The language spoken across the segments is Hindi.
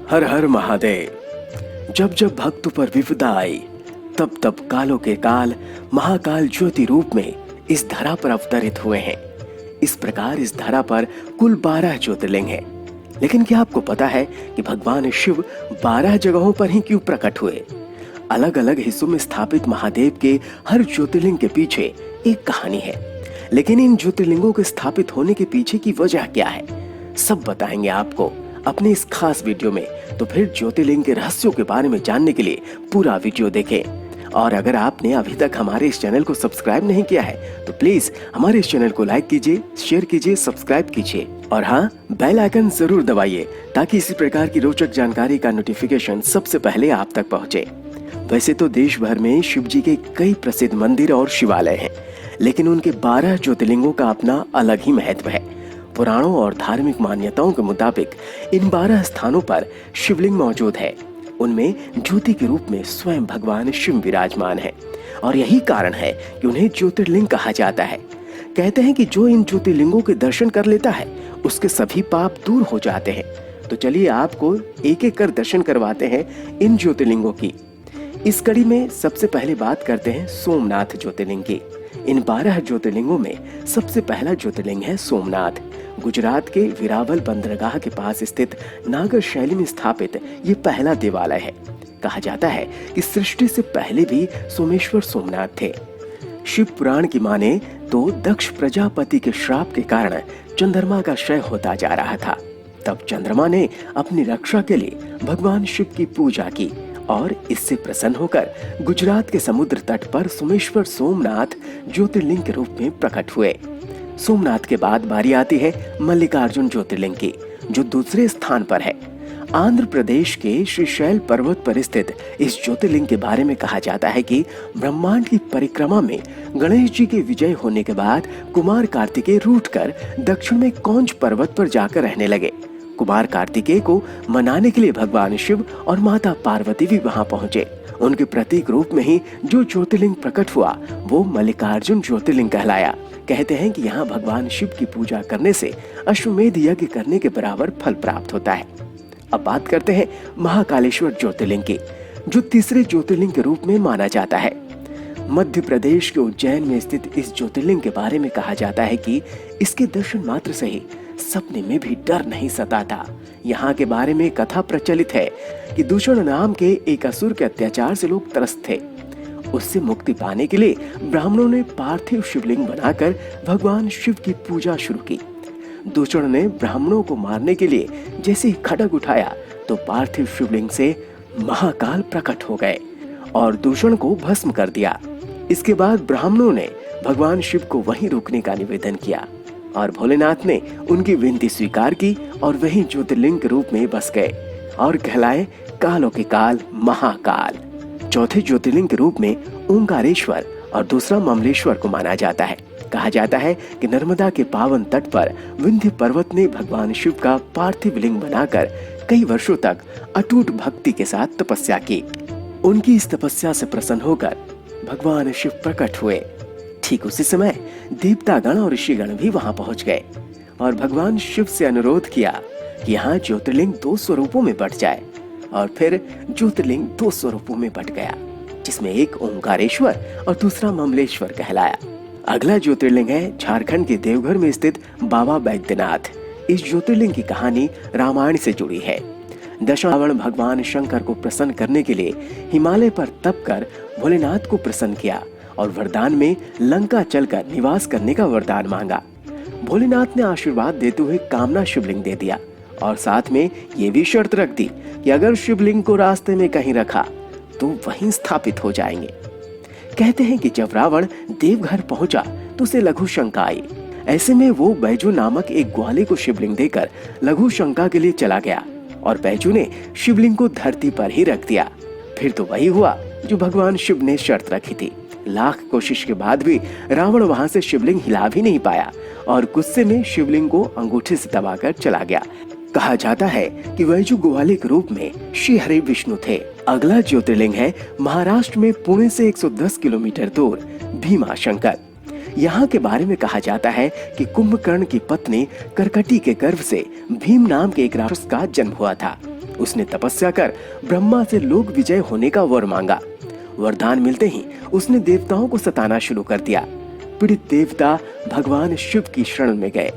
हर हर महादेव। जब जब भक्तों पर विपदा आई, तब तब कालों के काल महाकाल ज्योति रूप में इस धरा पर अवतरित हुए हैं। इस प्रकार इस धरा पर कुल 12 ज्योतिर्लिंग हैं। लेकिन क्या आपको पता है कि भगवान शिव 12 जगहों पर ही क्यों प्रकट हुए? अलग अलग हिस्सों में स्थापित महादेव के हर ज्योतिर्लिंग के पीछे एक कहानी है। लेकिन इन ज्योतिर्लिंगों के स्थापित होने के पीछे की वजह क्या है, सब बताएंगे आपको अपने इस खास वीडियो में। तो फिर ज्योतिर्लिंग के रहस्यों के बारे में जानने के लिए पूरा वीडियो देखें। और अगर आपने अभी तक हमारे इस चैनल को सब्सक्राइब नहीं किया है तो प्लीज हमारे इस चैनल को लाइक कीजिए, शेयर कीजिए, सब्सक्राइब कीजिए और हाँ, बेल आइकन जरूर दबाइए ताकि इसी प्रकार की रोचक जानकारी का नोटिफिकेशन सबसे पहले आप तक पहुँचे। वैसे तो देश भर में शिव जी के कई प्रसिद्ध मंदिर और शिवालय हैं, लेकिन उनके 12 ज्योतिर्लिंगों का अपना अलग ही महत्व है। पुराणों और धार्मिक मान्यताओं के मुताबिक इन 12 स्थानों पर शिवलिंग मौजूद है। उनमें ज्योति के रूप में स्वयं भगवान शिव विराजमान है और यही कारण है कि उन्हें ज्योतिर्लिंग कहा जाता है। कहते हैं कि जो इन ज्योतिर्लिंगों के दर्शन कर लेता है उसके सभी पाप दूर हो जाते हैं। तो चलिए आपको एक एक कर दर्शन करवाते हैं इन ज्योतिर्लिंगों की। इस कड़ी में सबसे पहले बात करते हैं सोमनाथ ज्योतिर्लिंग की। इन 12 ज्योतिर्लिंगों में सबसे पहला ज्योतिर्लिंग है सोमनाथ। गुजरात के वेरावल बंदरगाह के पास स्थित नागर शैली में स्थापित ये पहला देवालय है। कहा जाता है कि सृष्टि से पहले भी सोमेश्वर सोमनाथ थे। शिव पुराण की माने तो दक्ष प्रजापति के श्राप के कारण चंद्रमा का क्षय होता जा रहा था। तब चंद्रमा ने अपनी रक्षा के लिए भगवान शिव की पूजा की और इससे प्रसन्न होकर गुजरात के समुद्र तट पर सोमेश्वर सोमनाथ ज्योतिर्लिंग के रूप में प्रकट हुए। सोमनाथ के बाद बारी आती है मल्लिकार्जुन ज्योतिर्लिंग की, जो दूसरे स्थान पर है। आंध्र प्रदेश के श्रीशैल पर्वत पर स्थित इस ज्योतिर्लिंग के बारे में कहा जाता है कि ब्रह्मांड की परिक्रमा में गणेश जी के विजय होने के बाद कुमार कार्तिकेय रूठकर दक्षिण में कौंज पर्वत पर जाकर रहने लगे। कुमार कार्तिकेय को मनाने के लिए भगवान शिव और माता पार्वती भी वहां पहुंचे। उनके प्रतीक रूप में ही जो ज्योतिर्लिंग प्रकट हुआ वो मल्लिकार्जुन ज्योतिर्लिंग कहलाया। कहते हैं कि यहाँ भगवान शिव की पूजा करने से अश्वमेध यज्ञ करने के बराबर फल प्राप्त होता है। अब बात करते हैं महाकालेश्वर ज्योतिर्लिंग की, जो तीसरे ज्योतिर्लिंग के रूप में माना जाता है। मध्य प्रदेश के उज्जैन में स्थित इस ज्योतिर्लिंग के बारे में कहा जाता है कि इसके दर्शन मात्र से ही सपने में भी डर नहीं सताता। यहाँ के बारे में कथा प्रचलित है कि दूषण नाम के एक असुर के अत्याचार से लोग त्रस्त थे। उससे मुक्ति पाने के लिए ब्राह्मणों ने पार्थिव शिवलिंग बनाकर भगवान शिव की पूजा शुरू की। दूषण ने ब्राह्मणों को मारने के लिए जैसे ही खड्ग उठाया तो पार्थिव शिवलिंग से महाकाल प्रकट हो गए और दूषण को भस्म कर दिया। इसके बाद ब्राह्मणों ने भगवान शिव को वहीं रुकने का निवेदन किया और भोलेनाथ ने उनकी विनती स्वीकार की और वहीं ज्योतिर्लिंग के रूप में बस गए और कहलाए कालों के काल महाकाल। चौथे ज्योतिर्लिंग के रूप में ओंकारेश्वर और दूसरा ममलेश्वर को माना जाता है। कहा जाता है कि नर्मदा के पावन तट पर विंध्य पर्वत ने भगवान शिव का पार्थिव लिंग बनाकर कई वर्षों तक अटूट भक्ति के साथ तपस्या की। उनकी इस तपस्या से प्रसन्न होकर भगवान शिव प्रकट हुए। ठीक उसी समय देवतागण और ऋषिगण भी वहां पहुंच गए और भगवान शिव से अनुरोध किया कि यहाँ ज्योतिर्लिंग 2 स्वरूपों में बट जाए। और फिर ज्योतिर्लिंग 2 स्वरूपों में बट गया, जिसमें एक ओंकारेश्वर और दूसरा ममलेश्वर कहलाया। अगला ज्योतिर्लिंग है झारखंड के देवघर में स्थित बाबा बैद्यनाथ। इस ज्योतिर्लिंग की कहानी रामायण से जुड़ी है। दशावतार भगवान शंकर को प्रसन्न करने के लिए हिमालय पर तप कर भोलेनाथ को प्रसन्न किया और वरदान में लंका चलकर निवास करने का वरदान मांगा। भोलेनाथ ने आशीर्वाद देते हुए कामना शिवलिंग दे दिया और साथ में ये भी शर्त रख दी कि अगर शिवलिंग को रास्ते में कहीं रखा तो वहीं स्थापित हो जाएंगे। कहते हैं कि जब रावण देवघर पहुंचा तो उसे लघु शंका आई। ऐसे में वो बैजू नामक एक ग्वाले को शिवलिंग देकर लघु शंका के लिए चला गया और बैजू ने शिवलिंग को धरती पर ही रख दिया। फिर तो वही हुआ जो भगवान शिव ने शर्त रखी थी। लाख कोशिश के बाद भी रावण वहां से शिवलिंग हिला भी नहीं पाया और गुस्से में शिवलिंग को अंगूठे से दबाकर चला गया। कहा जाता है कि वैजु ग्वाले के रूप में श्री हरि विष्णु थे। अगला ज्योतिर्लिंग है महाराष्ट्र में पुणे से 110 किलोमीटर दूर भीमा शंकर। यहाँ के बारे में कहा जाता है कि कुंभकर्ण की पत्नी करकटी के गर्भ से भीम नाम के एक राक्षस का जन्म हुआ था। उसने तपस्या कर ब्रह्मा से लोक विजय होने का वर मांगा। वरदान मिलते ही उसने देवताओं को सताना शुरू कर दिया। पीड़ित देवता भगवान शिव की शरण में गए।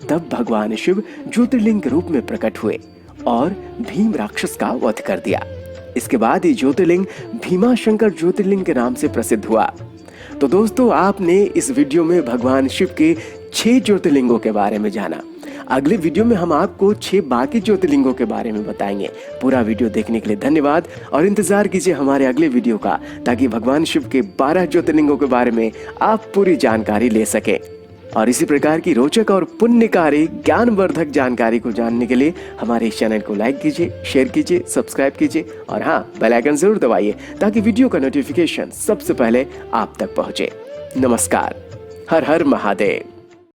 तब भगवान शिव ज्योतिर्लिंग के रूप में प्रकट हुए और भीम राक्षस का वध कर दिया। इसके बाद ये ज्योतिर्लिंग भीमाशंकर ज्योतिर्लिंग के नाम से प्रसिद्ध हुआ। तो दोस्तों, आपने इस वीडियो में भगवान शिव के 6 ज्योतिर्लिंगों के बारे में जाना। अगले वीडियो में हम आपको 6 बाकी ज्योतिर्लिंगों के बारे में बताएंगे। पूरा वीडियो देखने के लिए धन्यवाद और इंतजार कीजिए हमारे अगले वीडियो का, ताकि भगवान शिव के 12 ज्योतिर्लिंगों के बारे में आप पूरी जानकारी ले सकें। और इसी प्रकार की रोचक और पुण्यकारी ज्ञानवर्धक जानकारी को जानने के लिए हमारे इस चैनल को लाइक कीजिए, शेयर कीजिए, सब्सक्राइब कीजिए और हाँ, बेल आइकन जरूर दबाइए ताकि वीडियो का नोटिफिकेशन सबसे पहले आप तक पहुंचे। नमस्कार। हर हर महादेव।